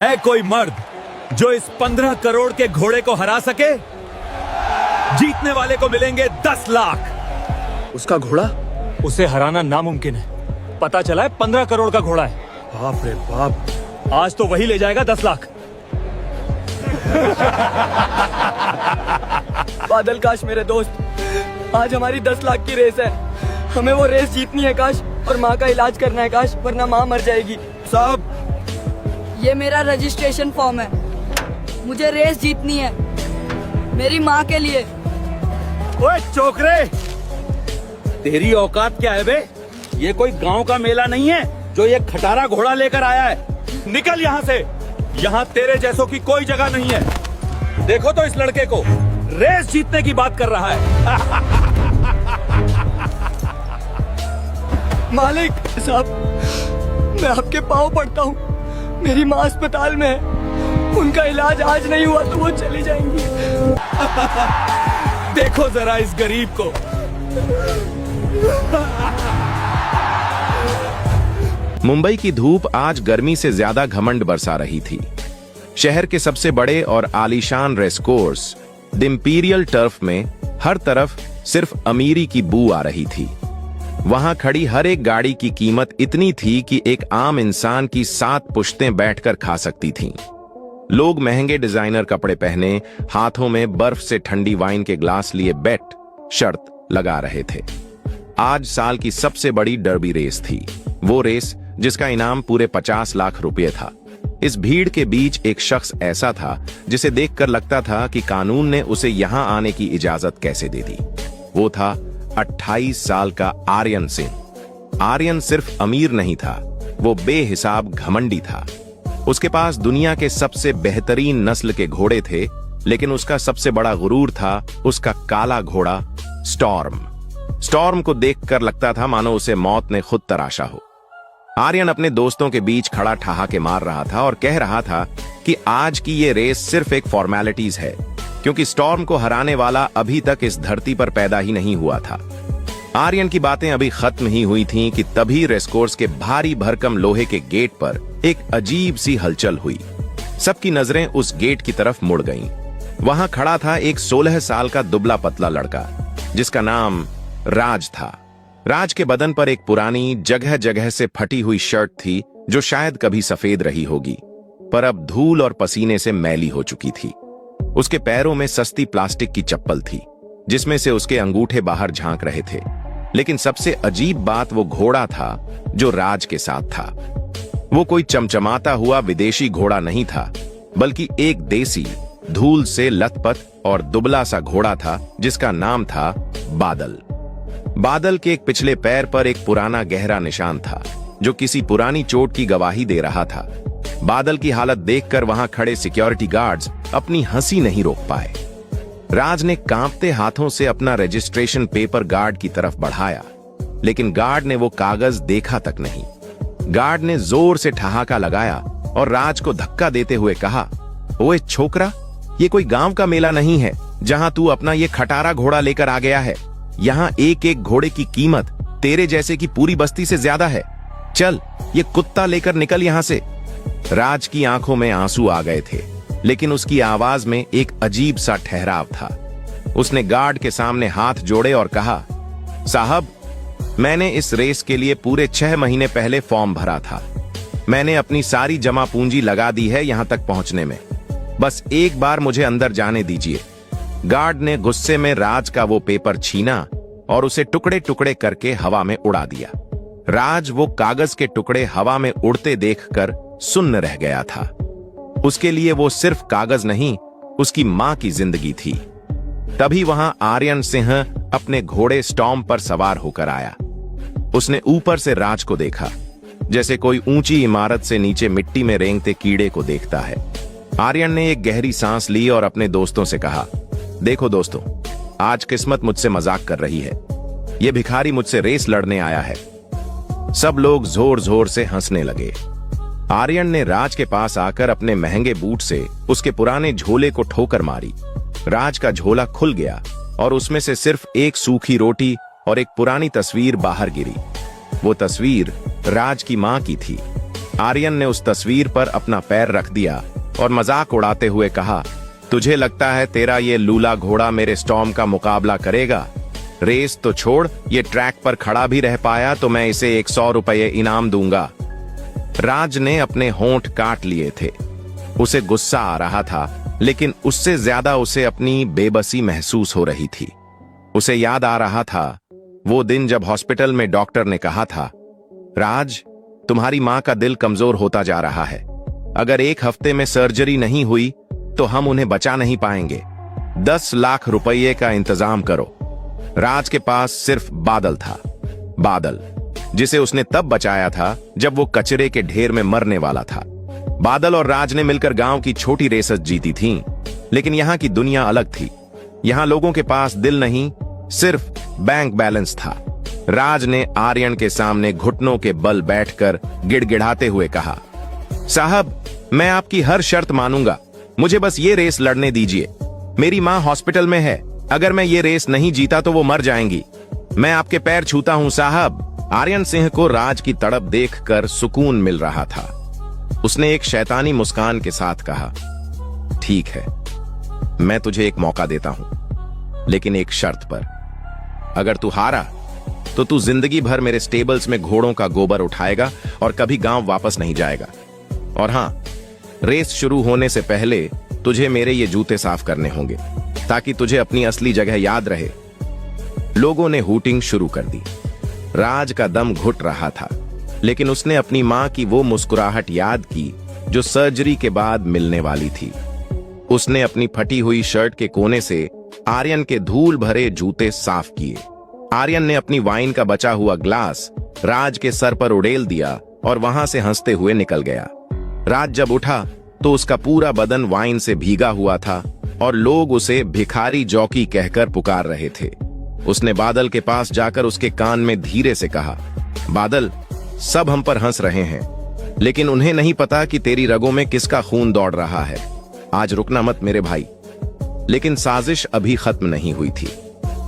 है कोई मर्द जो इस 15 करोड़ के घोड़े को हरा सके? जीतने वाले को मिलेंगे 10 लाख। उसका घोड़ा? उसे हराना नामुमकिन है। पता चला है 15 करोड़ का घोड़ा है। बाप रे बाप। आज तो वही ले जाएगा 10 लाख। बादल काश मेरे दोस्त, आज हमारी 10 लाख की रेस है। हमें वो रेस जीतनी है काश, और माँ का इलाज करना है काश, वरना माँ मर जाएगी। साहब, ये मेरा रजिस्ट्रेशन फॉर्म है। मुझे रेस जीतनी है मेरी माँ के लिए। ओए चोकरे, तेरी औकात क्या है बे? ये कोई गांव का मेला नहीं है जो ये खटारा घोड़ा लेकर आया है। निकल यहाँ से। यहाँ तेरे जैसों की कोई जगह नहीं है। देखो तो इस लड़के को, रेस जीतने की बात कर रहा है। मालिक साहब, मैं आपके पाँव पड़ता हूँ। मेरी माँ अस्पताल में है। उनका इलाज आज नहीं हुआ तो वो चली जाएंगी। देखो जरा इस गरीब को। मुंबई की धूप आज गर्मी से ज्यादा घमंड बरसा रही थी। शहर के सबसे बड़े और आलीशान race course the imperial turf में हर तरफ सिर्फ अमीरी की बू आ रही थी। वहां खड़ी हर एक गाड़ी की कीमत इतनी थी कि एक आम इंसान की 7 पुश्तें बैठकर खा सकती थीं। लोग महंगे डिजाइनर कपड़े पहने, हाथों में बर्फ से ठंडी वाइन के ग्लास लिए बेट शर्त लगा रहे थे। आज साल की सबसे बड़ी डर्बी रेस थी, वो रेस जिसका इनाम पूरे 50 लाख रुपए था। इस भीड़ के बीच एक शख्स ऐसा था जिसे देखकर लगता था कि कानून ने उसे यहां आने की इजाजत कैसे दे दी। वो था 28 साल का आर्यन सिंह। आर्यन सिर्फ अमीर नहीं था, वो बेहिसाब घमंडी था। उसके पास दुनिया के सबसे बेहतरीन नस्ल के घोड़े थे, लेकिन उसका सबसे बड़ा गुरूर था उसका काला घोड़ा स्टॉर्म। स्टॉर्म को देखकर लगता था मानो उसे मौत ने खुद तराशा हो। आर्यन अपने दोस्तों के बीच खड़ा ठहाके मार रहा था और कह रहा था कि आज की ये रेस सिर्फ एक फॉर्मेलिटीज है, क्योंकि स्टॉर्म को हराने वाला अभी तक इस धरती पर पैदा ही नहीं हुआ था। आर्यन की बातें अभी खत्म ही हुई थीं कि तभी रेसकोर्स के भारी भरकम लोहे के गेट पर एक अजीब सी हलचल हुई। सबकी नजरें उस गेट की तरफ मुड़ गईं। वहां खड़ा था एक 16 साल का दुबला पतला लड़का, जिसका नाम राज था। राज के बदन पर एक पुरानी जगह जगह से फटी हुई शर्ट थी, जो शायद कभी सफेद रही होगी, पर अब धूल और पसीने से मैली हो चुकी थी। उसके पैरों में सस्ती प्लास्टिक की चप्पल थी, जिसमें से उसके अंगूठे बाहर झांक रहे थे। लेकिन सबसे अजीब बात वो घोड़ा था जो राज के साथ था। वो कोई चमचमाता हुआ विदेशी घोड़ा नहीं था, बल्कि एक देसी, धूल से लथपथ और दुबला सा घोड़ा था, जिसका नाम था बादल। बादल के एक पिछले पैर पर एक पुराना गहरा निशान था, जो किसी पुरानी चोट की गवाही दे रहा था। बादल की हालत देखकर वहां खड़े सिक्योरिटी गार्ड्स अपनी हंसी नहीं रोक पाए। राज ने कांपते हाथों से अपना रजिस्ट्रेशन पेपर गार्ड की तरफ बढ़ाया, लेकिन गार्ड ने वो कागज देखा तक नहीं। गार्ड ने जोर से ठहाका लगाया और राज को धक्का देते हुए कहा, ओए छोकरा, ये कोई गांव का मेला नहीं है जहां तू अपना ये खटारा घोड़ा लेकर आ गया है। यहाँ एक एक घोड़े की कीमत तेरे जैसे की पूरी बस्ती से ज्यादा है। चल, ये कुत्ता लेकर निकल यहां से। राज की आंखों में आंसू आ गए थे, लेकिन उसकी आवाज में एक अजीब सा ठहराव था। उसने गार्ड के सामने हाथ जोड़े और कहा, साहब, मैंने इस रेस के लिए पूरे 6 महीने पहले फॉर्म भरा था। मैंने अपनी सारी जमा पूंजी लगा दी है यहां तक पहुंचने में। बस एक बार मुझे अंदर जाने दीजिए। गार्ड ने गुस्से में राज का वो पेपर छीना और उसे टुकड़े टुकड़े करके हवा में उड़ा दिया। राज वो कागज के टुकड़े हवा में उड़ते देखकर सुन्न रह गया था। उसके लिए वो सिर्फ कागज नहीं, उसकी मां की जिंदगी थी। तभी वहां आर्यन सिंह अपने घोड़े स्टॉर्म पर सवार होकर आया। उसने ऊपर से राज को देखा, जैसे कोई ऊंची इमारत से नीचे मिट्टी में रेंगते कीड़े को देखता है। आर्यन ने एक गहरी सांस ली और अपने दोस्तों से कहा, देखो दोस्तों, आज किस्मत मुझसे मजाक कर रही है। ये भिखारी मुझसे रेस लड़ने आया है। सब लोग जोर जोर से हंसने लगे। आर्यन ने राज के पास आकर अपने महंगे बूट से उसके पुराने झोले को ठोकर मारी। राज का झोला खुल गया और उसमें से सिर्फ एक सूखी रोटी और एक पुरानी तस्वीर बाहर गिरी। वो तस्वीर राज की मां की थी। आर्यन ने उस तस्वीर पर अपना पैर रख दिया और मजाक उड़ाते हुए कहा, तुझे लगता है तेरा ये लूला घोड़ा मेरे स्टॉर्म का मुकाबला करेगा? रेस तो छोड़, ये ट्रैक पर खड़ा भी रह पाया तो मैं इसे 100 रुपये इनाम दूंगा। राज ने अपने होंठ काट लिए थे। उसे गुस्सा आ रहा था, लेकिन उससे ज्यादा उसे अपनी बेबसी महसूस हो रही थी। उसे याद आ रहा था वो दिन जब हॉस्पिटल में डॉक्टर ने कहा था, राज, तुम्हारी मां का दिल कमजोर होता जा रहा है। अगर 1 हफ्ते में सर्जरी नहीं हुई तो हम उन्हें बचा नहीं पाएंगे। 10 लाख रुपये का इंतजाम करो। राज के पास सिर्फ बादल था, बादल, जिसे उसने तब बचाया था जब वो कचरे के ढेर में मरने वाला था। बादल और राज ने मिलकर गांव की छोटी रेसेस जीती थीं, लेकिन यहां की दुनिया अलग थी। यहां लोगों के पास दिल नहीं, सिर्फ बैंक बैलेंस था। राज ने आर्यन के सामने घुटनों के बल बैठकर गिड़गिड़ाते हुए कहा, साहब, मैं आपकी हर शर्त मानूंगा, मुझे बस ये रेस लड़ने दीजिए। मेरी मां हॉस्पिटल में है, अगर मैं ये रेस नहीं जीता तो वो मर जाएंगी। मैं आपके पैर छूता हूं साहब। आर्यन सिंह को राज की तड़प देखकर सुकून मिल रहा था। उसने एक शैतानी मुस्कान के साथ कहा, ठीक है, मैं तुझे एक मौका देता हूं, लेकिन एक शर्त पर। अगर तू हारा तो तू जिंदगी भर मेरे स्टेबल्स में घोड़ों का गोबर उठाएगा और कभी गांव वापस नहीं जाएगा। और हां, रेस शुरू होने से पहले तुझे मेरे ये जूते साफ करने होंगे ताकि तुझे अपनी असली जगह याद रहे। लोगों ने हूटिंग शुरू कर दी। राज का दम घुट रहा था, लेकिन उसने अपनी मां की वो मुस्कुराहट याद की जो सर्जरी के बाद मिलने वाली थी। उसने अपनी फटी हुई शर्ट के कोने से आर्यन के धूल भरे जूते साफ किए। आर्यन ने अपनी वाइन का बचा हुआ ग्लास राज के सर पर उड़ेल दिया और वहां से हंसते हुए निकल गया। राज जब उठा तो उसका पूरा बदन वाइन से भीगा हुआ था और लोग उसे भिखारी जॉकी कहकर पुकार रहे थे। उसने बादल के पास जाकर उसके कान में धीरे से कहा, बादल, सब हम पर हंस रहे हैं, लेकिन उन्हें नहीं पता कि तेरी रगों में किसका खून दौड़ रहा है। आज रुकना मत मेरे भाई। लेकिन साजिश अभी खत्म नहीं हुई थी।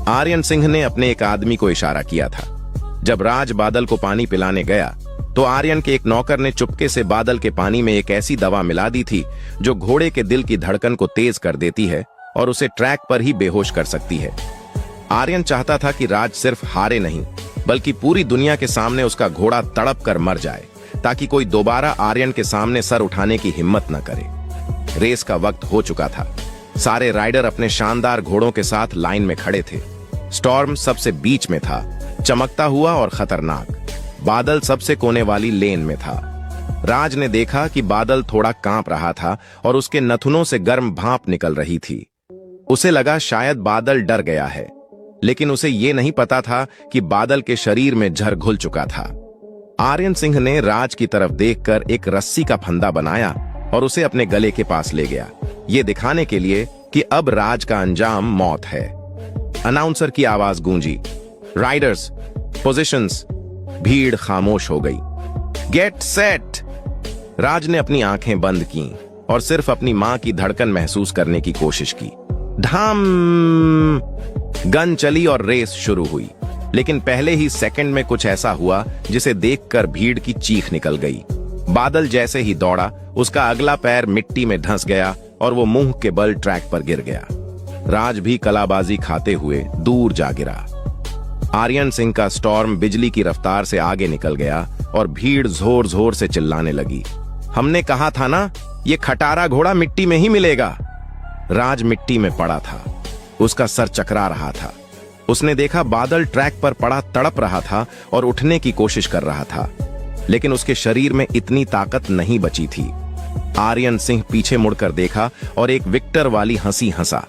आर्यन सिंह ने अपने एक आदमी को इशारा किया था। जब राज बादल को पानी पिलाने गया तो आर्यन के एक नौकर ने चुपके से बादल के पानी में एक ऐसी दवा मिला दी थी जो घोड़े के दिल की धड़कन को तेज कर देती है और उसे ट्रैक पर ही बेहोश कर सकती है। आर्यन चाहता था कि राज सिर्फ हारे नहीं, बल्कि पूरी दुनिया के सामने उसका घोड़ा तड़प कर मर जाए, ताकि कोई दोबारा आर्यन के सामने सर उठाने की हिम्मत न करे। रेस का वक्त हो चुका था। सारे राइडर अपने शानदार घोड़ों के साथ लाइन में खड़े थे। स्टॉर्म सबसे बीच में था, चमकता हुआ और खतरनाक। बादल सबसे कोने वाली लेन में था। राज ने देखा कि बादल थोड़ा कांप रहा था और उसके नथुनों से गर्म भाप निकल रही थी। उसे लगा शायद बादल डर गया है, लेकिन उसे ये नहीं पता था कि बादल के शरीर में जहर घुल चुका था। आर्यन सिंह ने राज की तरफ देखकर एक रस्सी का फंदा बनाया और उसे अपने गले के पास ले गया, ये दिखाने के लिए कि अब राज का अंजाम मौत है। अनाउंसर की आवाज गूंजी, राइडर्स, पोजीशंस। भीड़ खामोश हो गई। Get set. राज ने अपनी आंखें बंद की और सिर्फ अपनी मां की धड़कन महसूस करने की कोशिश की। ढाम। गन चली और रेस शुरू हुई, लेकिन पहले ही सेकंड में कुछ ऐसा हुआ जिसे देखकर भीड़ की चीख निकल गई। बादल जैसे ही दौड़ा, उसका अगला पैर मिट्टी में धंस गया और वो मुंह के बल ट्रैक पर गिर गया। राज भी कलाबाजी खाते हुए दूर जा गिरा। आर्यन सिंह का स्टॉर्म बिजली की रफ्तार से आगे निकल गया और भीड़ जोर जोर से चिल्लाने लगी, हमने कहा था ना, ये खटारा घोड़ा मिट्टी में ही मिलेगा। राज मिट्टी में पड़ा था, उसका सर चकरा रहा था। उसने देखा बादल ट्रैक पर पड़ा तड़प रहा था और उठने की कोशिश कर रहा था, लेकिन उसके शरीर में इतनी ताकत नहीं बची थी। आर्यन सिंह पीछे मुड़कर देखा और एक विक्टर वाली हंसी हंसा।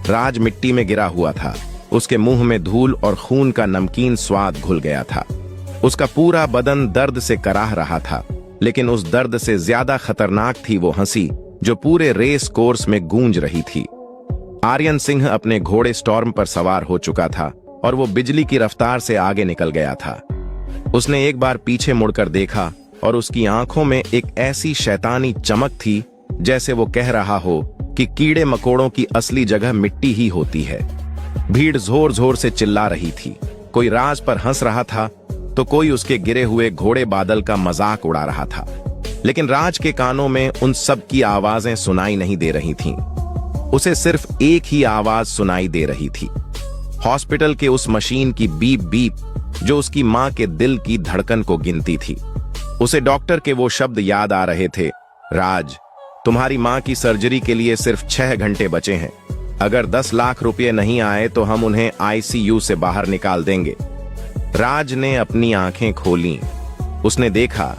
राज मिट्टी में गिरा हुआ था, उसके मुंह में धूल और खून का नमकीन स्वाद घुल गया था। उसका पूरा बदन दर्द से कराह रहा था, लेकिन उस दर्द से ज्यादा खतरनाक थी वो हंसी जो पूरे रेस कोर्स में गूंज रही थी। आर्यन सिंह अपने घोड़े स्टॉर्म पर सवार हो चुका था और वो बिजली की रफ्तार से आगे निकल गया था। उसने एक बार पीछे मुड़कर देखा और उसकी आंखों में एक ऐसी शैतानी चमक थी जैसे वो कह रहा हो कि कीड़े मकोड़ों की असली जगह मिट्टी ही होती है। भीड़ जोर जोर से चिल्ला रही थी, कोई राज पर हंस रहा था, तो कोई उसके गिरे हुए घोड़े बादल का मजाक उड़ा रहा था। लेकिन राज के कानों में उन सब की आवाजें सुनाई नहीं दे रही थीं। उसे सिर्फ एक ही आवाज सुनाई दे रही थी, हॉस्पिटल के उस मशीन की बीप बीप जो उसकी मां के दिल की धड़कन को गिनती थी। उसे डॉक्टर के वो शब्द याद आ रहे थे, राज, तुम्हारी मां की सर्जरी के लिए सिर्फ 6 घंटे बचे हैं। अगर 10 लाख रुपए नहीं आए तो हम उन्हें आईसीयू से बाहर निकाल देंगे। राज ने अपनी आंखें खोलीं। उसने देखा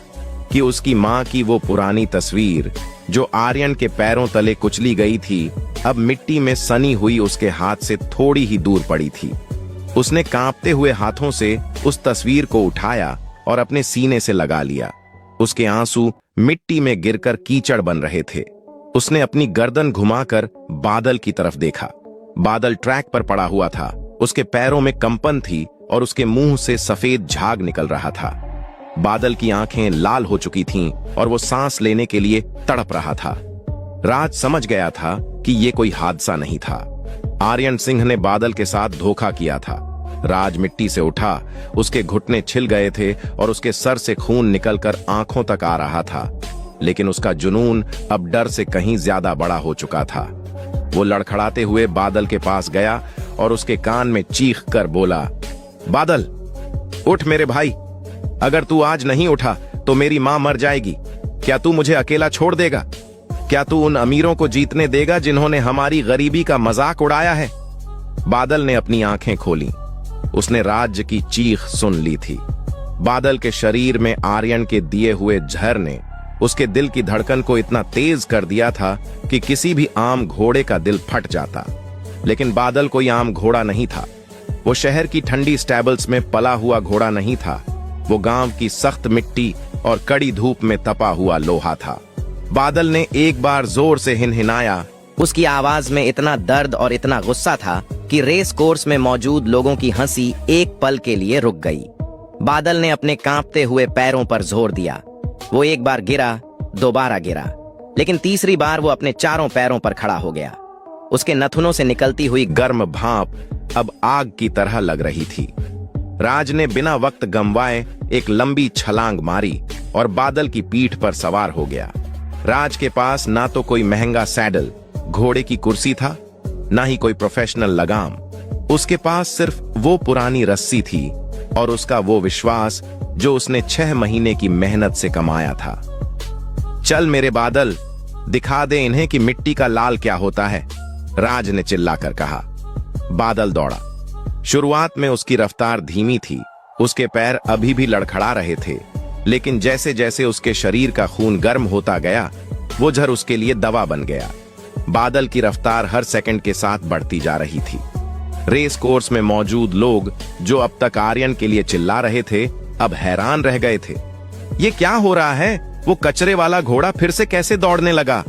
कि उसकी मां की वो पुरानी तस्वीर जो आर्यन के पैरों तले कुचली गई थी, अब मिट्टी में सनी हुई उसके हाथ से थोड़ी ही दूर पड़ी थी। उसने कांपते हुए हाथों से उस तस्वीर को उठाया और अपने सीने से लगा लिया। उसके आंसू मिट्टी में गिरकर कीचड़ बन रहे थे। उसने अपनी गर्दन घुमाकर बादल की तरफ देखा। बादल ट्रैक पर पड़ा हुआ था, उसके पैरों में कंपन थी और उसके मुंह से सफेद झाग निकल रहा था। बादल की आंखें लाल हो चुकी थीं और वो सांस लेने के लिए तड़प रहा था। राज समझ गया था कि ये कोई हादसा नहीं था। आर्यन सिंह ने बादल के साथ धोखा किया था। राज मिट्टी से उठा, उसके घुटने छिल गए थे और उसके सर से खून निकलकर आंखों तक आ रहा था। लेकिन उसका जुनून अब डर से कहीं ज्यादा बड़ा हो चुका था। वो लड़खड़ाते हुए बादल के पास गया और उसके कान में चीख कर बोला, बादल, उठ मेरे भाई। अगर तू आज नहीं उठा तो मेरी मां मर जाएगी। क्या तू मुझे अकेला छोड़ देगा? क्या तू उन अमीरों को जीतने देगा जिन्होंने हमारी गरीबी का मजाक उड़ाया है? बादल ने अपनी आंखें खोली। उसने राज्य की चीख सुन ली थी। बादल के शरीर में आर्यन के दिए हुए जहर ने उसके दिल की धड़कन को इतना तेज कर दिया था कि किसी भी आम घोड़े का दिल फट जाता। लेकिन बादल कोई आम घोड़ा नहीं था। वो शहर की ठंडी स्टैबल्स में पला हुआ घोड़ा नहीं था। वो गांव की सख्त मिट्टी और कड़ी धूप में तपा हुआ लोहा था। बादल ने एक बार जोर से हिनहिनाया। उसकी आवाज में इतना दर्द और इतना गुस्सा था कि रेस कोर्स में मौजूद लोगों की हंसी एक पल के लिए रुक गई। बादल ने अपने कांपते हुए पैरों पर जोर दिया। वो एक बार गिरा, दोबारा गिरा, लेकिन तीसरी बार वो अपने चारों पैरों पर खड़ा हो गया। उसके नथुनों से निकलती हुई गर्म भाप अब आग की तरह लग रही थी। राज ने बिना वक्त गंवाए एक लंबी छलांग मारी और बादल की पीठ पर सवार हो गया। राज के पास ना तो कोई महंगा सैडल, घोड़े की कुर्सी था, ना ही कोई प्रोफेशनल लगाम। उसके पास सिर्फ वो पुरानी रस्सी थी और उसका वो विश्वास जो उसने 6 महीने की मेहनत से कमाया था। चल मेरे बादल, दिखा दे इन्हें कि मिट्टी का लाल क्या होता है, राज ने चिल्लाकर कहा। बादल दौड़ा। शुरुआत में उसकी रफ्तार धीमी थी, उसके पैर अभी भी लड़खड़ा रहे थे, लेकिन जैसे जैसे उसके शरीर का खून गर्म होता गया, वो झर उसके लिए दवा बन गया। बादल की रफ्तार हर सेकंड के साथ बढ़ती जा रही थी। रेस कोर्स में मौजूद लोग जो अब तक आर्यन के लिए चिल्ला रहे थे, अब हैरान रह गए थे। ये क्या हो रहा है? वो कचरे वाला घोड़ा फिर से कैसे दौड़ने लगा?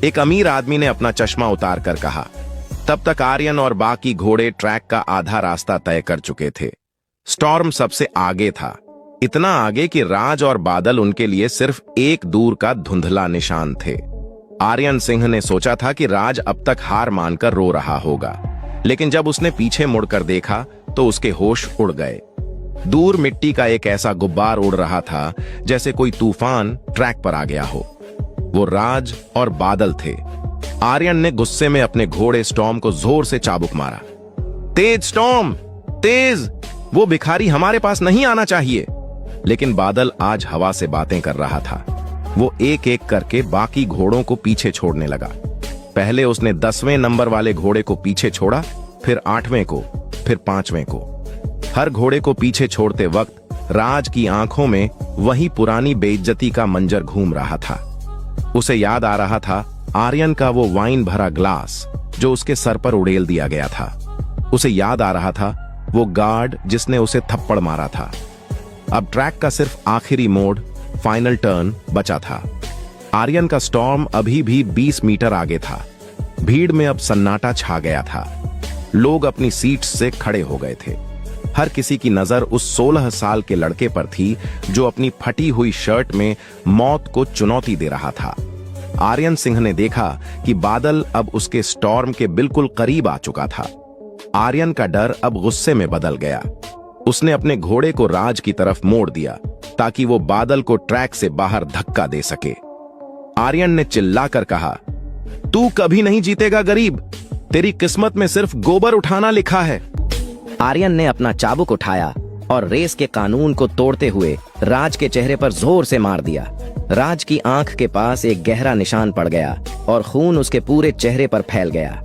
एक अमीर आदमी ने अपना चश्मा उतार कर कहा। तब तक आर्यन और बाकी घोड़े ट्रैक का आधा रास्ता तय कर चुके थे। स्टॉर्म सबसे आगे था, इतना आगे कि राज और बादल उनके लिए सिर्फ एक दूर का धुंधला निशान थे। आर्यन सिंह ने सोचा था कि राज अब तक हार मानकर रो रहा होगा, लेकिन जब उसने पीछे मुड़कर देखा तो उसके होश उड़ गए। दूर मिट्टी का एक ऐसा गुब्बार उड़ रहा था जैसे कोई तूफान ट्रैक पर आ गया हो। वो राज और बादल थे। आर्यन ने गुस्से में अपने घोड़े स्टॉर्म को जोर से चाबुक मारा। तेज स्टॉर्म, तेज! वो भिखारी हमारे पास नहीं आना चाहिए। लेकिन बादल आज हवा से बातें कर रहा था। वो एक एक करके बाकी घोड़ों को पीछे छोड़ने लगा। पहले उसने 10वें नंबर वाले घोड़े को पीछे छोड़ा, फिर 8वें को, फिर 5वें को। हर घोड़े को पीछे छोड़ते वक्त राज की आंखों में वही पुरानी बेइज्जती का मंजर घूम रहा था। उसे याद आ रहा था आर्यन का वो वाइन भरा ग्लास जो उसके सर पर उड़ेल दिया गया था। उसे याद आ रहा था वो गार्ड जिसने उसे थप्पड़ मारा था। अब ट्रैक का सिर्फ आखिरी मोड़, फाइनल टर्न बचा था। आर्यन का स्टॉर्म अभी भी 20 मीटर आगे था। भीड़ में अब सन्नाटा छा गया था। लोग अपनी सीट्स से खड़े हो गए थे। हर किसी की नजर उस 16 साल के लड़के पर थी जो अपनी फटी हुई शर्ट में मौत को चुनौती दे रहा था। आर्यन सिंह ने देखा कि बादल अब उसके स्टॉर्म के बिल्कुल करीब आ चुका था। आर्यन का डर अब गुस्से में बदल गया। उसने अपने घोड़े को राज की तरफ मोड़ दिया ताकि वो बादल को ट्रैक से बाहर धक्का दे सके। आर्यन ने चिल्लाकर कहा, तू कभी नहीं जीतेगा गरीब, तेरी किस्मत में सिर्फ गोबर उठाना लिखा है। आर्यन ने अपना चाबुक उठाया और रेस के कानून को तोड़ते हुए राज के चेहरे पर जोर से मार दिया। राज की आंख के पास एक गहरा निशान पड़ गया और खून उसके पूरे चेहरे पर फैल गया।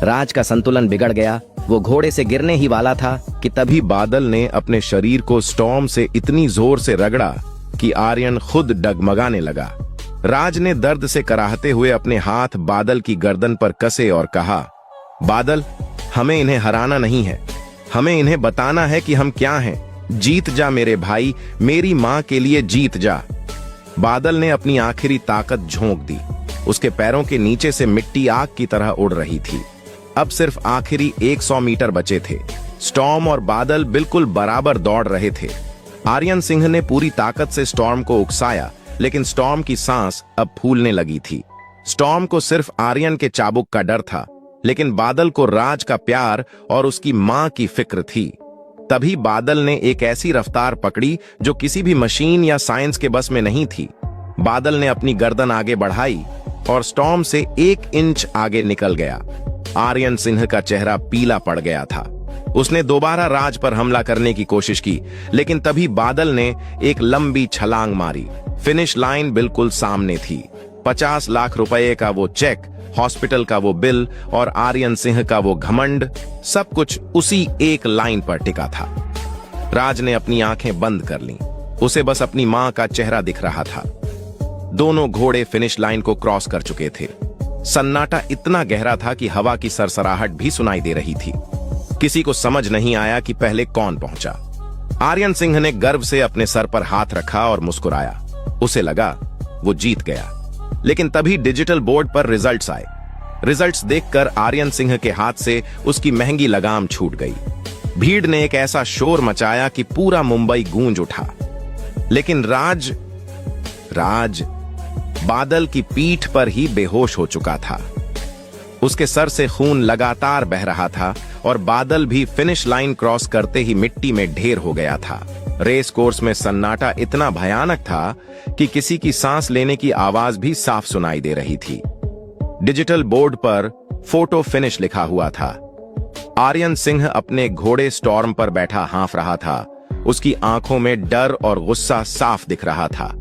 राज का संतुलन बिगड़ गया। वो घोड़े से गिरने ही वाला था कि तभी बादल ने अपने शरीर को स्टॉर्म से इतनी जोर से रगड़ा कि आर्यन खुद डगमगाने लगा। राज ने दर्द से कराहते हुए अपने हाथ बादल की गर्दन पर कसे और कहा, बादल, हमें इन्हें हराना नहीं है, हमें इन्हें बताना है कि हम क्या हैं। जीत जा मेरे भाई, मेरी मां के लिए जीत जा। बादल ने अपनी आखिरी ताकत झोंक दी। उसके पैरों के नीचे से मिट्टी आग की तरह उड़ रही थी। अब सिर्फ आखिरी 100 मीटर बचे थे। स्टॉर्म और बादल बिल्कुल बराबर दौड़ रहे थे। आर्यन सिंह ने पूरी ताकत से स्टॉर्म को उकसाया, लेकिन स्टॉर्म की सांस अब फूलने लगी थी। स्टॉर्म को सिर्फ आर्यन के चाबुक का डर था, लेकिन बादल को राज का प्यार और उसकी मां की फिक्र थी। तभी बादल ने एक ऐसी रफ्तार पकड़ी जो किसी भी मशीन या साइंस के बस में नहीं थी। बादल ने अपनी गर्दन आगे बढ़ाई और स्टॉर्म से 1 इंच आगे निकल गया। आर्यन सिंह का चेहरा पीला पड़ गया था। उसने दोबारा राज पर हमला करने की कोशिश की, लेकिन तभी बादल ने एक लंबी छलांग मारी। फिनिश लाइन बिल्कुल सामने थी। 50 लाख रुपए का वो चेक, हॉस्पिटल का वो बिल और आर्यन सिंह का वो घमंड, सब कुछ उसी एक लाइन पर टिका था। राज ने अपनी आंखें बंद कर लीं। उसे बस अपनी मां का चेहरा दिख रहा था। दोनों घोड़े फिनिश लाइन को क्रॉस कर चुके थे। सन्नाटा इतना गहरा था कि हवा की सरसराहट भी सुनाई दे रही थी। किसी को समझ नहीं आया कि पहले कौन पहुंचा। आर्यन सिंह ने गर्व से अपने सर पर हाथ रखा और मुस्कुराया। उसे लगा वो जीत गया। लेकिन तभी डिजिटल बोर्ड पर रिजल्ट्स आए। रिजल्ट्स देखकर आर्यन सिंह के हाथ से उसकी महंगी लगाम छूट गई। भीड़ ने एक ऐसा शोर मचाया कि पूरा मुंबई गूंज उठा। लेकिन राज बादल की पीठ पर ही बेहोश हो चुका था। उसके सर से खून लगातार बह रहा था और बादल भी फिनिश लाइन क्रॉस करते ही मिट्टी में ढेर हो गया था। रेस कोर्स में सन्नाटा इतना भयानक था कि किसी की सांस लेने की आवाज भी साफ सुनाई दे रही थी। डिजिटल बोर्ड पर फोटो फिनिश लिखा हुआ था। आर्यन सिंह अपने घोड़े स्टॉर्म पर बैठा हाँफ रहा था। उसकी आंखों में डर और गुस्सा साफ दिख रहा था।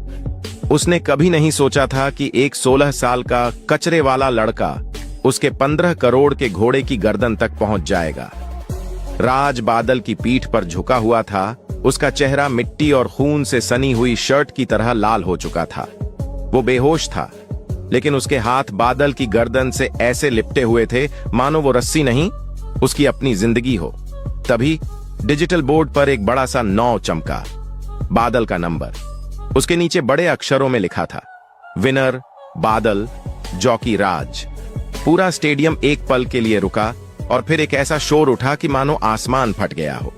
उसने कभी नहीं सोचा था कि एक 16 साल का कचरे वाला लड़का उसके 15 करोड़ के घोड़े की गर्दन तक पहुंच जाएगा। राज बादल की पीठ पर झुका हुआ था। उसका चेहरा मिट्टी और खून से सनी हुई शर्ट की तरह लाल हो चुका था। वो बेहोश था, लेकिन उसके हाथ बादल की गर्दन से ऐसे लिपटे हुए थे मानो वो रस्सी नहीं, उसकी अपनी जिंदगी हो। तभी डिजिटल बोर्ड पर एक बड़ा सा 9 चमका। बादल का नंबर। उसके नीचे बड़े अक्षरों में लिखा था, विनर बादल, जॉकी राज। पूरा स्टेडियम एक पल के लिए रुका और फिर एक ऐसा शोर उठा कि मानो आसमान फट गया हो।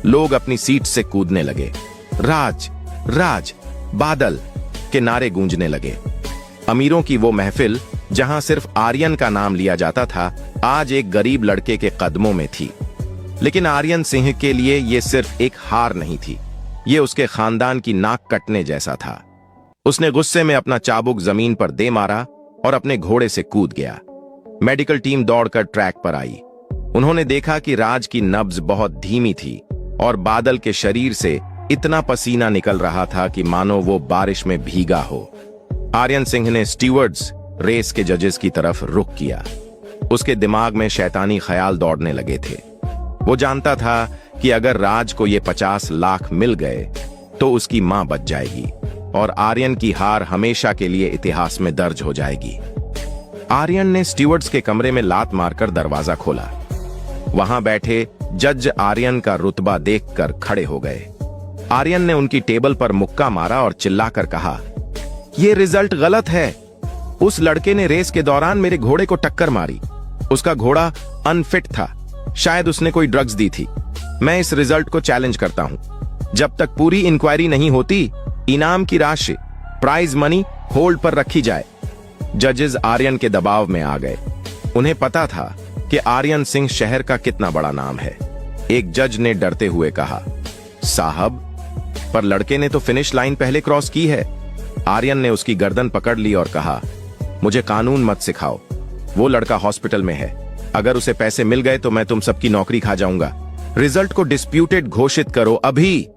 लोग अपनी सीट से कूदने लगे। राज राज बादल के नारे गूंजने लगे। अमीरों की वो महफिल जहां सिर्फ आर्यन का नाम लिया जाता था, आज एक गरीब लड़के के कदमों में थी। लेकिन आर्यन सिंह के लिए यह सिर्फ एक हार नहीं थी, ये उसके खानदान की नाक कटने जैसा था। उसने गुस्से में अपना चाबुक जमीन पर दे मारा और अपने घोड़े से कूद गया। मेडिकल टीम दौड़कर ट्रैक पर आई। उन्होंने देखा कि राज की नब्ज बहुत धीमी थी और बादल के शरीर से इतना पसीना निकल रहा था कि मानो वो बारिश में भीगा हो। आर्यन सिंह ने स्टीवर्ड्स, रेस के जजेस की तरफ रुख किया। उसके दिमाग में शैतानी ख्याल दौड़ने लगे थे। वो जानता था कि अगर राज को ये 50 लाख मिल गए तो उसकी मां बच जाएगी और आर्यन की हार हमेशा के लिए इतिहास में दर्ज हो जाएगी। आर्यन ने स्टीवर्ड्स के कमरे में लात मारकर दरवाजा खोला। वहां बैठे जज आर्यन का रुतबा देखकर खड़े हो गए। आर्यन ने उनकी टेबल पर मुक्का मारा और चिल्लाकर कहा, यह रिजल्ट गलत है। उस लड़के ने रेस के दौरान मेरे घोड़े को टक्कर मारी। उसका घोड़ा अनफिट था, शायद उसने कोई ड्रग्स दी थी। मैं इस रिजल्ट को चैलेंज करता हूं। जब तक पूरी इंक्वायरी नहीं होती, इनाम की राशि, प्राइज मनी होल्ड पर रखी जाए। जजेस आर्यन के दबाव में आ गए। उन्हें पता था कि आर्यन सिंह शहर का कितना बड़ा नाम है। एक जज ने डरते हुए कहा, साहब, पर लड़के ने तो फिनिश लाइन पहले क्रॉस की है। आर्यन ने उसकी गर्दन पकड़ ली और कहा, मुझे कानून मत सिखाओ। वो लड़का हॉस्पिटल में है। अगर उसे पैसे मिल गए तो मैं तुम सबकी नौकरी खा जाऊंगा। रिजल्ट को डिस्प्यूटेड घोषित करो अभी।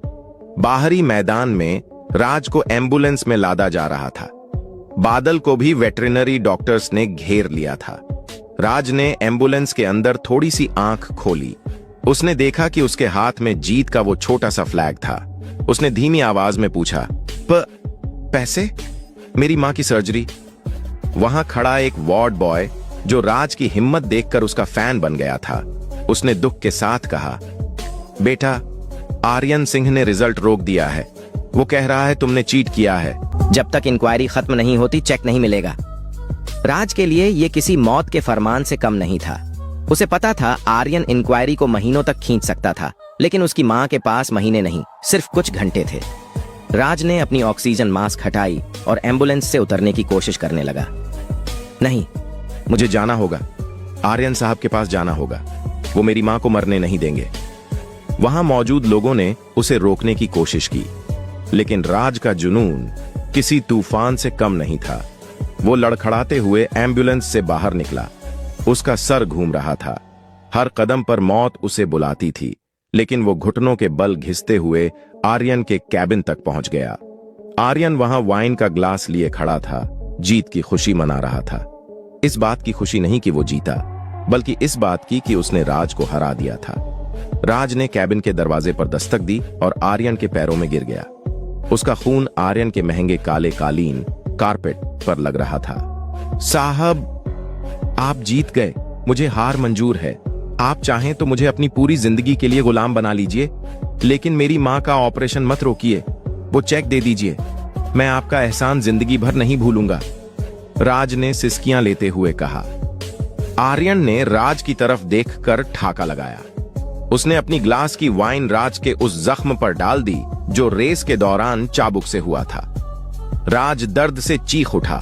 बाहरी मैदान में राज को एम्बुलेंस में लादा जा रहा था। बादल को भी वेटरिनरी डॉक्टर्स ने घेर लिया था। राज ने एम्बुलेंस के अंदर थोड़ी सी आंख खोली। उसने देखा कि उसके हाथ में जीत का वो छोटा सा फ्लैग था। उसने धीमी आवाज में पूछा, पैसे? मेरी मां की सर्जरी। वहां खड़ा एक वार्ड बॉय जो राज की हिम्मत देखकर उसका फैन बन गया था, उसने दुख के साथ कहा, बेटा, आर्यन सिंह ने रिजल्ट रोक दिया है। वो कह रहा है तुमने चीट किया है। जब तक इंक्वायरी खत्म नहीं होती चेक नहीं मिलेगा। राज के लिए ये किसी मौत के फरमान से कम नहीं था। उसे पता था आर्यन इंक्वायरी को महीनों तक खींच सकता था, लेकिन उसकी मां के पास महीने नहीं, सिर्फ कुछ घंटे थे। राज ने अपनी ऑक्सीजन मास्क हटाई और एम्बुलेंस से उतरने की कोशिश करने लगा। नहीं, मुझे जाना होगा। आर्यन साहब के पास जाना होगा। वो मेरी मां को मरने नहीं देंगे। वहां मौजूद लोगों ने उसे रोकने की कोशिश की, लेकिन राज का जुनून किसी तूफान से कम नहीं था। वो लड़खड़ाते हुए एम्बुलेंस से बाहर निकला। उसका सर घूम रहा था। हर कदम पर मौत उसे बुलाती थी, लेकिन वो घुटनों के बल घिसते हुए आर्यन के कैबिन तक पहुंच गया। आर्यन वहां वाइन का ग्लास लिए खड़ा था, जीत की खुशी मना रहा था। इस बात की खुशी नहीं कि वो जीता, बल्कि इस बात की कि उसने राज को हरा दिया था। राज ने कैबिन के दरवाजे पर दस्तक दी और आर्यन के पैरों में गिर गया। उसका खून आर्यन के महंगे काले कालीन कारपेट पर लग रहा था। साहब, आप जीत गए। मुझे हार मंजूर है। आप चाहें तो मुझे अपनी पूरी जिंदगी के लिए गुलाम बना लीजिए, लेकिन मेरी मां का ऑपरेशन मत रोकिए। वो चेक दे दीजिए। मैं आपका एहसान जिंदगी भर नहीं भूलूंगा। राज ने सिसकियां लेते हुए कहा। आर्यन ने राज की तरफ देखकर ठाका लगाया। उसने अपनी ग्लास की वाइन राज के उस जख्म पर डाल दी जो रेस के दौरान चाबुक से हुआ था। राज दर्द से चीख उठा।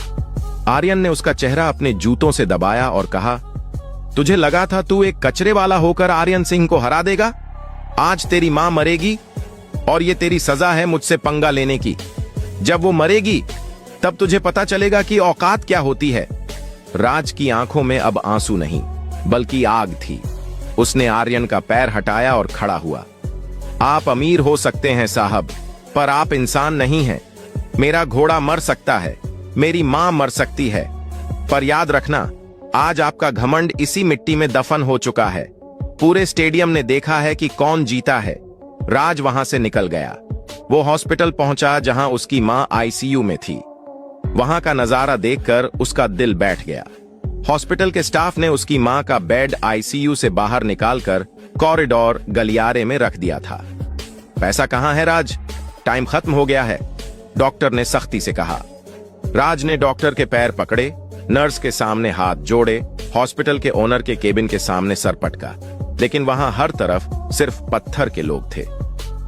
आर्यन ने उसका चेहरा अपने जूतों से दबाया और कहा, तुझे लगा था तू एक कचरे वाला होकर आर्यन सिंह को हरा देगा? आज तेरी मां मरेगी और ये तेरी सजा है मुझसे पंगा लेने की। जब वो मरेगी तब तुझे पता चलेगा कि औकात क्या होती है। राज की आंखों में अब आंसू नहीं, बल्कि आग थी। उसने आर्यन का पैर हटाया और खड़ा हुआ। आप अमीर हो सकते हैं साहब, पर आप इंसान नहीं हैं। मेरा घोड़ा मर सकता है, मेरी मां मर सकती है, पर याद रखना, आज आपका घमंड इसी मिट्टी में दफन हो चुका है। पूरे स्टेडियम ने देखा है कि कौन जीता है। राज वहां से निकल गया। वो हॉस्पिटल पहुंचा जहां उसकी मां आईसीयू में थी। वहां का नजारा देखकर उसका दिल बैठ गया। हॉस्पिटल के स्टाफ ने उसकी मां का बेड आईसीयू से बाहर निकालकर कॉरिडोर गलियारे में रख दिया था। पैसा कहां है राज? टाइम खत्म हो गया है, डॉक्टर ने सख्ती से कहा। राज ने डॉक्टर के पैर पकड़े, नर्स के सामने हाथ जोड़े, हॉस्पिटल के ओनर के केबिन के सामने सर पटका, लेकिन वहां हर तरफ सिर्फ पत्थर के लोग थे।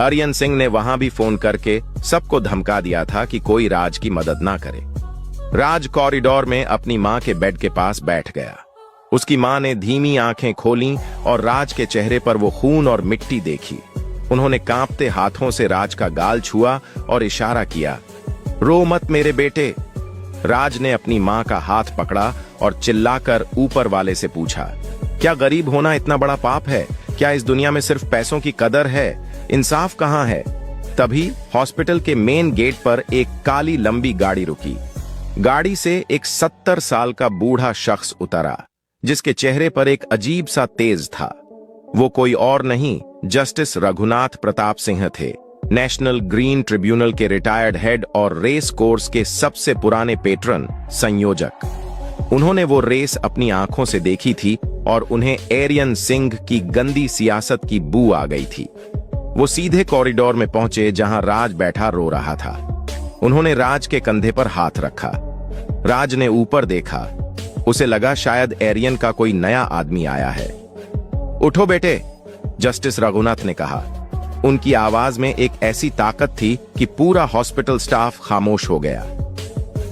आर्यन सिंह ने वहां भी फोन करके सबको धमका दिया था कि कोई राज की मदद ना करे। राज कॉरिडोर में अपनी मां के बेड के पास बैठ गया। उसकी मां ने धीमी आंखें खोलीं और राज के चेहरे पर वो खून और मिट्टी देखी। उन्होंने कांपते हाथों से राज का गाल छुआ और इशारा किया, रो मत मेरे बेटे। राज ने अपनी मां का हाथ पकड़ा और चिल्लाकर ऊपर वाले से पूछा, क्या गरीब होना इतना बड़ा पाप है? क्या इस दुनिया में सिर्फ पैसों की कदर है? इंसाफ कहां है? तभी हॉस्पिटल के मेन गेट पर एक काली लंबी गाड़ी रुकी। गाड़ी से एक 70 साल का बूढ़ा शख्स उतरा, जिसके चेहरे पर एक अजीब सा तेज था। वो कोई और नहीं, जस्टिस रघुनाथ प्रताप सिंह थे, नेशनल ग्रीन ट्रिब्यूनल के रिटायर्ड हेड और रेस कोर्स के सबसे पुराने पेट्रन संयोजक। उन्होंने वो रेस अपनी आंखों से देखी थी और उन्हें आर्यन सिंह की गंदी सियासत की बू आ गई थी। वो सीधे कॉरिडोर में पहुंचे जहां राज बैठा रो रहा था। उन्होंने राज के कंधे पर हाथ रखा। राज ने ऊपर देखा। उसे लगा शायद आर्यन का कोई नया आदमी आया है। उठो बेटे, जस्टिस रघुनाथ ने कहा। उनकी आवाज में एक ऐसी ताकत थी कि पूरा हॉस्पिटल स्टाफ खामोश हो गया।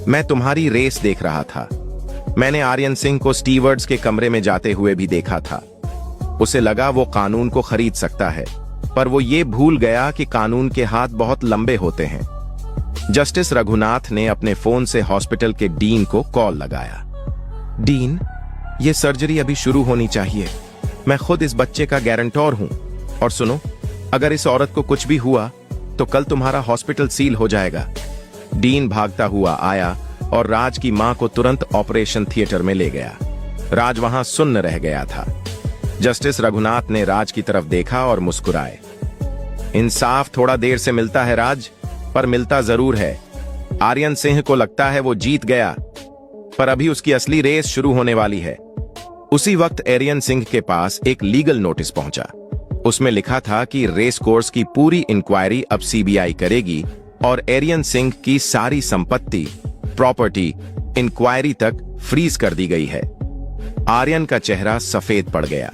मैं तुम्हारी रेस देख रहा था। मैंने आर्यन सिंह को स्टीवर्ड्स के कमरे में जाते हुए भी देखा था। उसे लगा वो कानून को खरीद सकता है, पर वो ये भूल गया कि कानून के हाथ बहुत लंबे होते हैं। जस्टिस रघुनाथ ने अपने फोन से हॉस्पिटल के डीन को कॉल लगाया। डीन, ये सर्जरी अभी शुरू होनी चाहिए। मैं खुद इस बच्चे का गारंटर हूं। और सुनो, अगर इस औरत को कुछ भी हुआ तो कल तुम्हारा हॉस्पिटल सील हो जाएगा। डीन भागता हुआ आया और राज की मां को तुरंत ऑपरेशन थिएटर में ले गया। राज वहां सुन्न रह गया था। जस्टिस रघुनाथ ने राज की तरफ देखा और मुस्कुराए। इंसाफ थोड़ा देर से मिलता है राज, पर मिलता जरूर है। आर्यन सिंह को लगता है वो जीत गया, पर अभी उसकी असली रेस शुरू होने वाली है। उसी वक्त आर्यन सिंह के पास एक लीगल नोटिस पहुंचा। उसमें लिखा था कि रेस कोर्स की पूरी इंक्वायरी अब सीबीआई करेगी और आर्यन सिंह की सारी संपत्ति, प्रॉपर्टी इंक्वायरी तक फ्रीज कर दी गई है। आर्यन का चेहरा सफेद पड़ गया।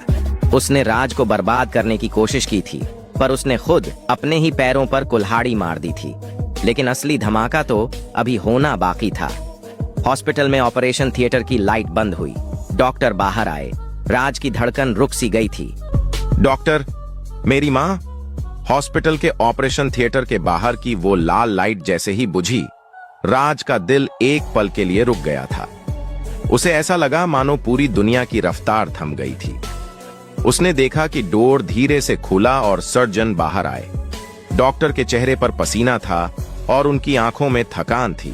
उसने राज को बर्बाद करने की कोशिश की थी, पर उसने खुद अपने ही पैरों पर कुल्हाड़ी मार दी थी। लेकिन असली धमाका तो अभी होना बाकी था। हॉस्पिटल में ऑपरेशन थिएटर की लाइट बंद हुई। डॉक्टर बाहर आए। राज की धड़कन रुक सी गई थी। डॉक्टर, मेरी मां। हॉस्पिटल के ऑपरेशन थिएटर के बाहर की वो लाल लाइट जैसे ही बुझी, राज का दिल एक पल के लिए रुक गया था। उसे ऐसा लगा मानो पूरी दुनिया की रफ्तार थम गई थी। उसने देखा कि डोर धीरे से खुला और सर्जन बाहर आए। डॉक्टर के चेहरे पर पसीना था और उनकी आंखों में थकान थी,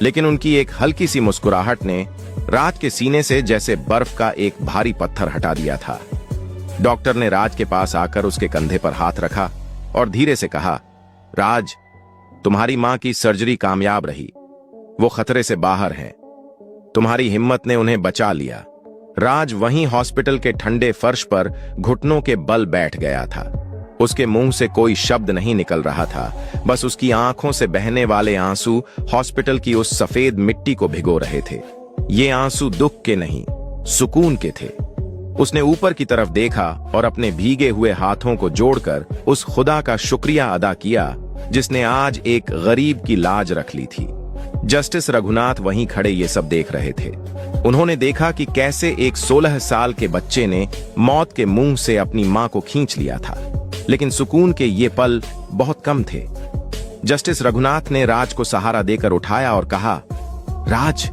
लेकिन उनकी एक हल्की सी मुस्कुराहट ने राज के सीने से जैसे बर्फ का एक भारी पत्थर हटा दिया था। डॉक्टर ने राज के पास आकर उसके कंधे पर हाथ रखा और धीरे से कहा, राज, तुम्हारी मां की सर्जरी कामयाब रही। वो खतरे से बाहर हैं। तुम्हारी हिम्मत ने उन्हें बचा लिया। राज वहीं हॉस्पिटल के ठंडे फर्श पर घुटनों के बल बैठ गया था। उसके मुंह से कोई शब्द नहीं निकल रहा था, बस उसकी आंखों से बहने वाले आंसू हॉस्पिटल की उस सफेद मिट्टी को भिगो रहे थे। ये आंसू दुख के नहीं, सुकून के थे। उसने ऊपर की तरफ देखा और अपने भीगे हुए हाथों को जोड़कर उस खुदा का शुक्रिया अदा किया जिसने आज एक गरीब की लाज रख ली थी। जस्टिस रघुनाथ वहीं खड़े ये सब देख रहे थे। उन्होंने देखा कि कैसे एक 16 साल के बच्चे ने मौत के मुंह से अपनी मां को खींच लिया था, लेकिन सुकून के ये पल बहुत कम थे। जस्टिस रघुनाथ ने राज को सहारा देकर उठाया और कहा, राज,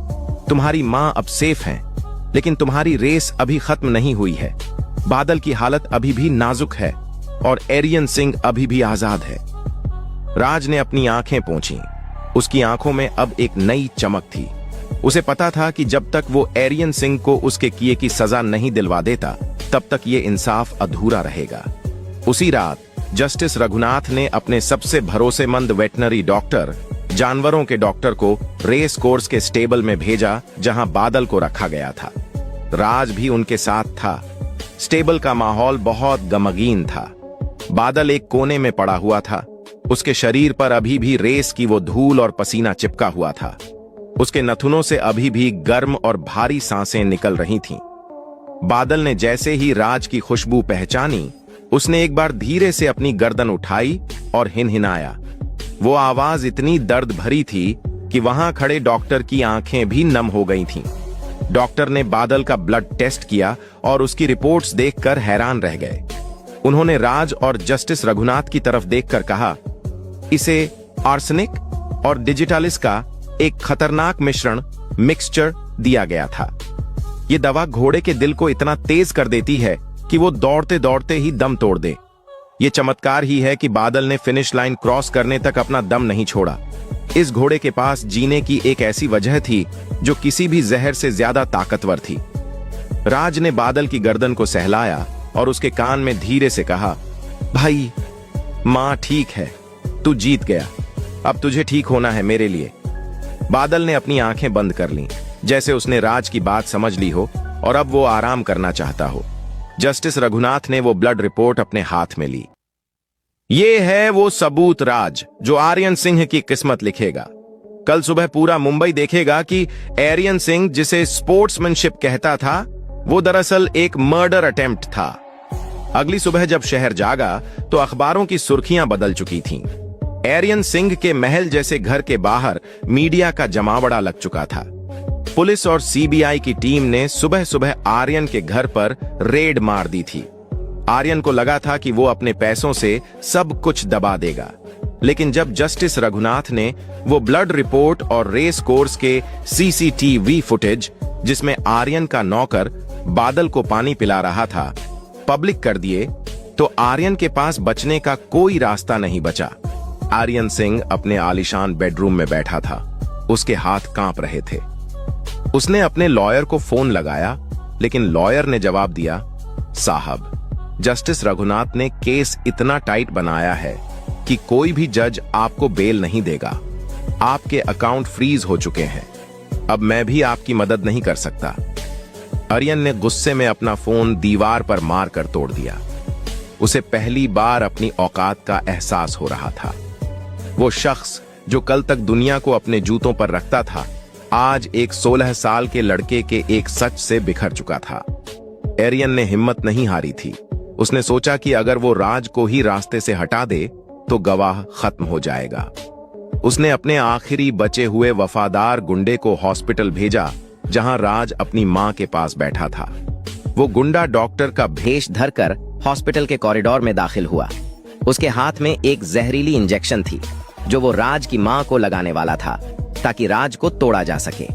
तुम्हारी मां अब सेफ हैं, लेकिन तुम्हारी रेस अभी खत्म नहीं हुई है। बादल की हालत अभी भी नाजुक है और आर्यन सिंह अभी भी आजाद है। राज ने अपनी आंखें पोंछी। उसकी आंखों में अब एक नई चमक थी। उसे पता था कि जब तक वो आर्यन सिंह को उसके किए की सजा नहीं दिलवा देता, तब तक ये इंसाफ अधूरा रहेगा। उसी रात जस्टिस रघुनाथ ने अपने सबसे भरोसेमंद वेटनरी डॉक्टर, जानवरों के डॉक्टर को रेस कोर्स के स्टेबल में भेजा जहां बादल को रखा गया था। राज भी उनके साथ था। स्टेबल का माहौल बहुत गमगीन था। बादल एक कोने में पड़ा हुआ था। उसके शरीर पर अभी भी रेस की वो धूल और पसीना चिपका हुआ था। उसके नथुनों से अभी भी गर्म और भारी सांसें निकल रही थीं। बादल ने जैसे ही राज की खुशबू पहचानी, उसने एक बार धीरे से अपनी गर्दन उठाई और हिनहिनाया। वो आवाज इतनी दर्द भरी थी कि वहां खड़े डॉक्टर की आंखें भी नम हो गई थीं। डॉक्टर ने बादल का ब्लड टेस्ट किया और उसकी रिपोर्ट्स देखकर हैरान रह गए। उन्होंने राज और जस्टिस रघुनाथ की तरफ देखकर कहा, इसे आर्सेनिक और डिजिटालिस का एक खतरनाक मिश्रण मिक्सचर दिया गया था। यह दवा घोड़े के दिल को इतना तेज कर देती है कि वो दौड़ते दौड़ते ही दम तोड़ दे। ये चमत्कार ही है कि बादल ने फिनिश लाइन क्रॉस करने तक अपना दम नहीं छोड़ा। इस घोड़े के पास जीने की एक ऐसी वजह थी जो किसी भी जहर से ज्यादा ताकतवर थी। राज ने बादल की गर्दन को सहलाया और उसके कान में धीरे से कहा, भाई, मां ठीक है, तू जीत गया। अब तुझे ठीक होना है मेरे लिए। बादल ने अपनी आंखें बंद कर लीं, जैसे उसने राज की बात समझ ली हो और अब वो आराम करना चाहता हो। जस्टिस रघुनाथ ने वो ब्लड रिपोर्ट अपने हाथ में ली। ये है वो सबूत राज जो आर्यन सिंह की किस्मत लिखेगा। कल सुबह पूरा मुंबई देखेगा कि आर्यन सिंह जिसे स्पोर्ट्समैनशिप कहता था, वो दरअसल एक मर्डर अटेम्प्ट था। अगली सुबह जब शहर जागा तो अखबारों की सुर्खियां बदल चुकी थीं। आर्यन सिंह के महल जैसे घर के बाहर मीडिया का जमावड़ा लग चुका था। पुलिस और सीबीआई की टीम ने सुबह सुबह आर्यन के घर पर रेड मार दी थी। आर्यन को लगा था कि वो अपने पैसों से सब कुछ दबा देगा, लेकिन जब जस्टिस रघुनाथ ने वो ब्लड रिपोर्ट और रेस कोर्स के सीसीटीवी फुटेज, जिसमें आर्यन का नौकर बादल को पानी पिला रहा था, पब्लिक कर दिए, तो आर्यन के पास बचने का कोई रास्ता नहीं बचा। आर्यन सिंह अपने आलीशान बेडरूम में बैठा था। उसके हाथ कांप रहे थे। उसने अपने लॉयर को फोन लगाया, लेकिन लॉयर ने जवाब दिया, साहब, जस्टिस रघुनाथ ने केस इतना टाइट बनाया है कि कोई भी जज आपको बेल नहीं देगा। आपके अकाउंट फ्रीज हो चुके हैं। अब मैं भी आपकी मदद नहीं कर सकता। आर्यन ने गुस्से में अपना फोन दीवार पर मार कर तोड़ दिया। उसे पहली बार अपनी औकात का एहसास हो रहा था। वो शख्स जो कल तक दुनिया को अपने जूतों पर रखता था, आज एक 16 साल के लड़के के एक सच से बिखर चुका था। आर्यन ने हिम्मत नहीं हारी थी। उसने सोचा कि अगर वो राज को ही रास्ते से हटा दे तो गवाह खत्म हो जाएगा। उसने अपने आखिरी बचे हुए वफादार गुंडे को हॉस्पिटल भेजा, जहां राज अपनी मां के पास बैठा था। वो गुंडा डॉक्टर का भेष धरकर हॉस्पिटल के कॉरिडोर में दाखिल हुआ। उसके हाथ में एक जहरीली इंजेक्शन थी, जो वो राज की मां को लगाने वाला था, ताकि राज को तोड़ा जा सके।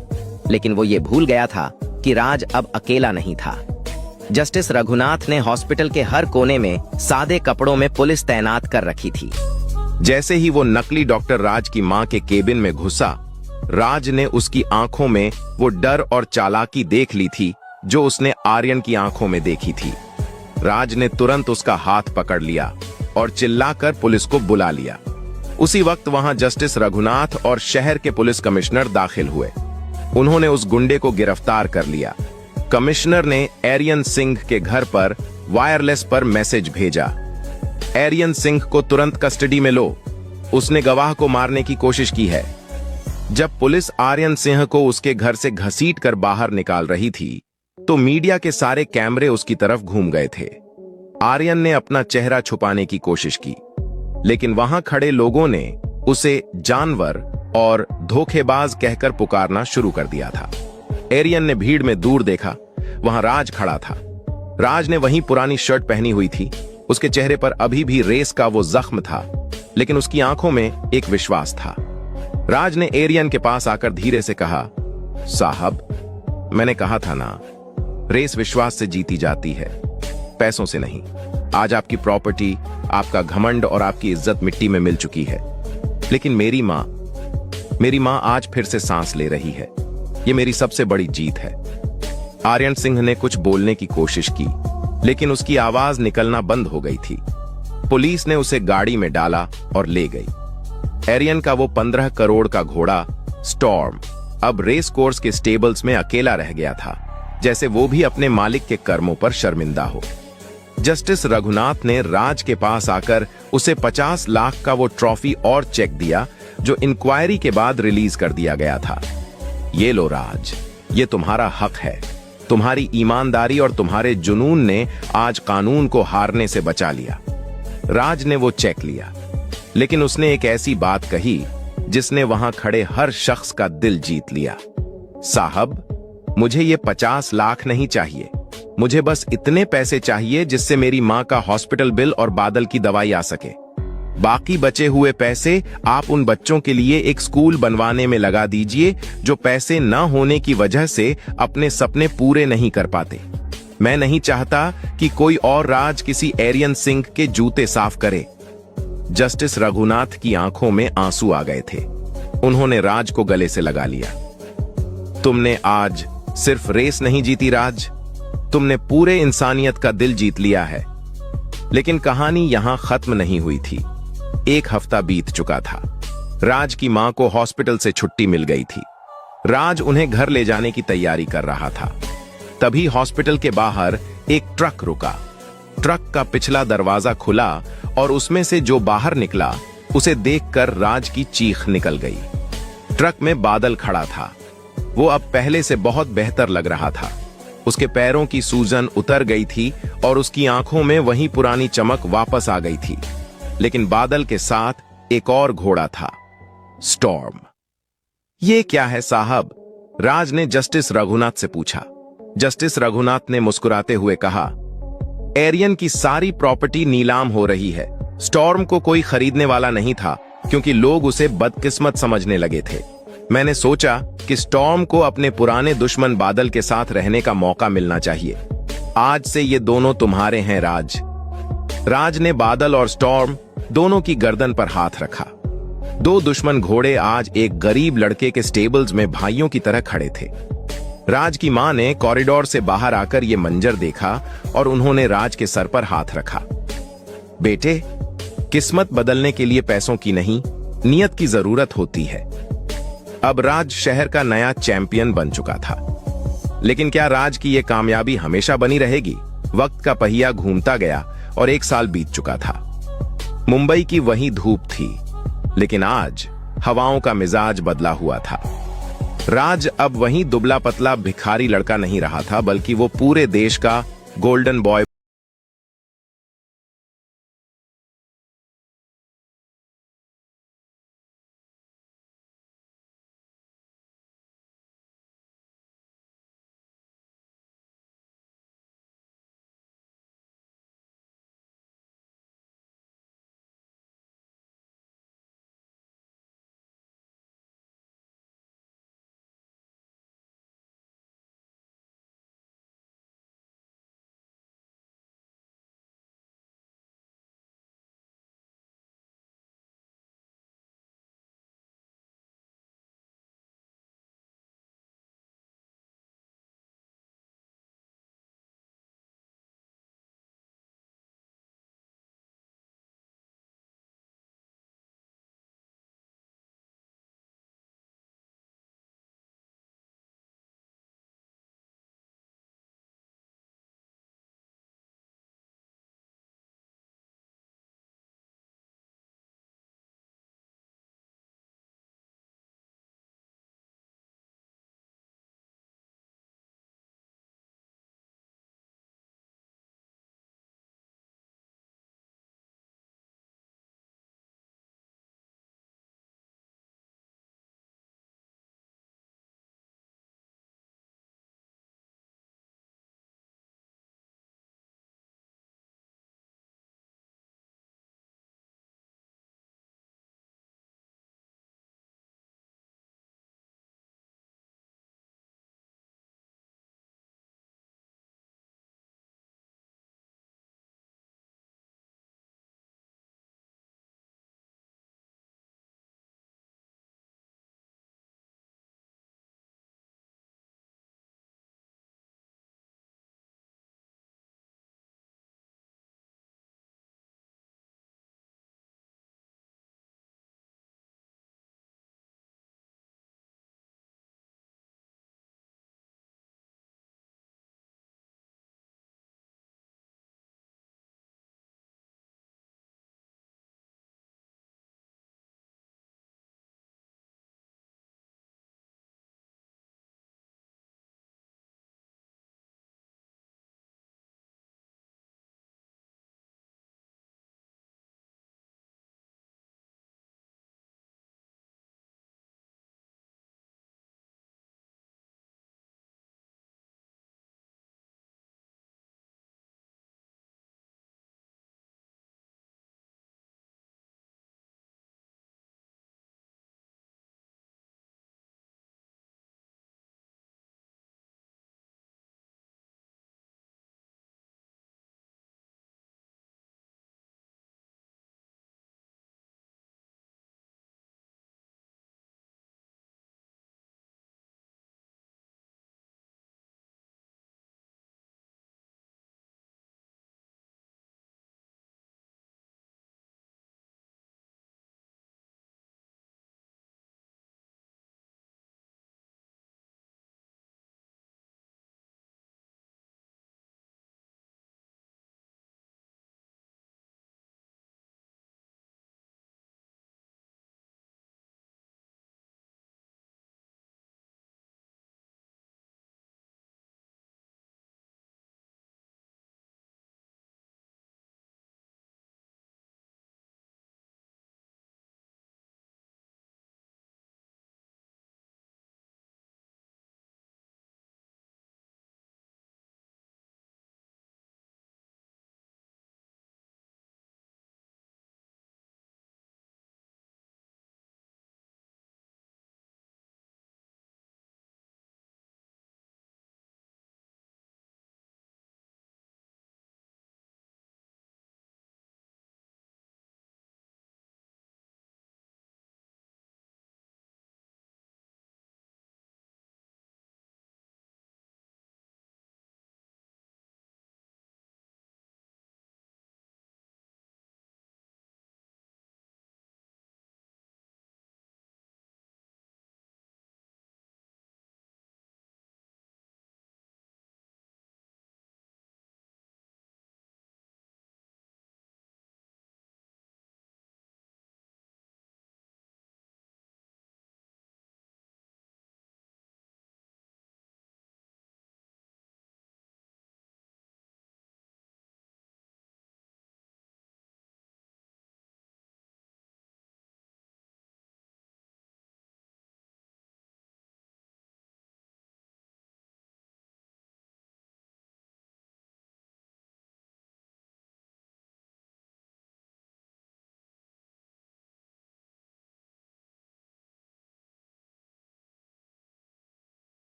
लेकिन वो ये भूल गया था कि राज अब अकेला नहीं था। जस्टिस रघुनाथ ने हॉस्पिटल के हर कोने में सादे कपड़ों में पुलिस तैनात कर रखी थी। जैसे ही वो नकली डॉक्टर राज की मां के केबिन में घुसा, राज ने उसकी आंखों में वो डर और चालाकी देख ली थी जो उसने आर्यन की आंखों में देखी थी। राज ने तुरंत उसका हाथ पकड़ लिया और चिल्लाकर पुलिस को बुला लिया। उसी वक्त वहां जस्टिस रघुनाथ और शहर के पुलिस कमिश्नर दाखिल हुए। उन्होंने उस गुंडे को गिरफ्तार कर लिया। कमिश्नर ने आर्यन सिंह के घर पर वायरलेस पर मैसेज भेजा, आर्यन सिंह को तुरंत कस्टडी में लो, उसने गवाह को मारने की कोशिश की है। जब पुलिस आर्यन सिंह को उसके घर से घसीट कर बाहर निकाल रही थी, तो मीडिया के सारे कैमरे उसकी तरफ घूम गए थे। आर्यन ने अपना चेहरा छुपाने की कोशिश की, लेकिन वहां खड़े लोगों ने उसे जानवर और धोखेबाज कहकर पुकारना शुरू कर दिया था। आर्यन ने भीड़ में दूर देखा, वहां राज खड़ा था। राज ने वही पुरानी शर्ट पहनी हुई थी। उसके चेहरे पर अभी भी रेस का वो जख्म था, लेकिन उसकी आंखों में एक विश्वास था। राज ने आर्यन के पास आकर धीरे से कहा, साहब, मैंने कहा था ना, रेस विश्वास से जीती जाती है, पैसों से नहीं। आज आपकी प्रॉपर्टी, आपका घमंड और आपकी इज्जत मिट्टी में मिल चुकी है, लेकिन मेरी मां आज फिर से सांस ले रही है। ये मेरी सबसे बड़ी जीत है। आर्यन सिंह ने कुछ बोलने की कोशिश की, लेकिन उसकी आवाज निकलना बंद हो गई थी। पुलिस ने उसे गाड़ी में डाला और ले गई। आर्यन का वो 15 करोड़ का घोड़ा स्टॉर्म अब रेस कोर्स के स्टेबल्स में अकेला रह गया था, जैसे वो भी अपने मालिक के कर्मों पर शर्मिंदा हो। जस्टिस रघुनाथ ने राज के पास आकर उसे 50 लाख का वो ट्रॉफी और चेक दिया, जो इंक्वायरी के बाद रिलीज कर दिया गया था। ये लो राज, ये तुम्हारा हक है। तुम्हारी ईमानदारी और तुम्हारे जुनून ने आज कानून को हारने से बचा लिया। राज ने वो चेक लिया, लेकिन उसने एक ऐसी बात कही जिसने वहां खड़े हर शख्स का दिल जीत लिया। साहब, मुझे ये 50 लाख नहीं चाहिए, मुझे बस इतने पैसे चाहिए जिससे मेरी मां का हॉस्पिटल बिल और बादल की दवाई आ सके। बाकी बचे हुए पैसे आप उन बच्चों के लिए एक स्कूल बनवाने में लगा दीजिए जो पैसे न होने की वजह से अपने सपने पूरे नहीं कर पाते। मैं नहीं चाहता कि कोई और राज किसी आर्यन सिंह के जूते साफ करे। जस्टिस रघुनाथ की आंखों में आंसू आ गए थे। उन्होंने राज को गले से लगा लिया। तुमने आज सिर्फ रेस नहीं जीती राज, तुमने पूरे इंसानियत का दिल जीत लिया है। लेकिन कहानी यहां खत्म नहीं हुई थी। एक हफ्ता बीत चुका था। राज की मां को हॉस्पिटल से छुट्टी मिल गई थी। राज उन्हें घर ले जाने की तैयारी कर रहा था। तभी हॉस्पिटल के बाहर एक ट्रक रुका। ट्रक का पिछला दरवाजा खुला और उसमें से जो बाहर निकला उसे देखकर राज की चीख निकल गई। ट्रक में बादल खड़ा था। वो अब पहले से बहुत बेहतर लग रहा था। उसके पैरों की सूजन उतर गई थी और उसकी आंखों में वही पुरानी चमक वापस आ गई थी। लेकिन बादल के साथ एक और घोड़ा था, स्टॉर्म। ये क्या है साहब? राज ने जस्टिस रघुनाथ से पूछा। जस्टिस रघुनाथ ने मुस्कुराते हुए कहा, एरियन की सारी प्रॉपर्टी नीलाम हो रही है। स्टॉर्म को कोई खरीदने वाला नहीं था क्योंकि लोग उसे बदकिस्मत समझने लगे थे। मैंने सोचा कि स्टॉर्म को अपने पुराने दुश्मन बादल के साथ रहने का मौका मिलना चाहिए। आज से ये दोनों तुम्हारे हैं राज। राज ने बादल और स्टॉर्म दोनों की गर्दन पर हाथ रखा। दो दुश्मन घोड़े आज एक गरीब लड़के के स्टेबल्स में भाइयों की तरह खड़े थे। राज की मां ने कॉरिडोर से बाहर आकर ये मंजर देखा और उन्होंने राज के सर पर हाथ रखा। बेटे, किस्मत बदलने के लिए पैसों की नहीं, नियत की जरूरत होती है। अब राज शहर का नया चैंपियन बन चुका था। लेकिन क्या राज की यह कामयाबी हमेशा बनी रहेगी? वक्त का पहिया घूमता गया और 1 साल बीत चुका था। मुंबई की वही धूप थी, लेकिन आज हवाओं का मिजाज बदला हुआ था। राज अब वही दुबला पतला भिखारी लड़का नहीं रहा था, बल्कि वो पूरे देश का गोल्डन बॉय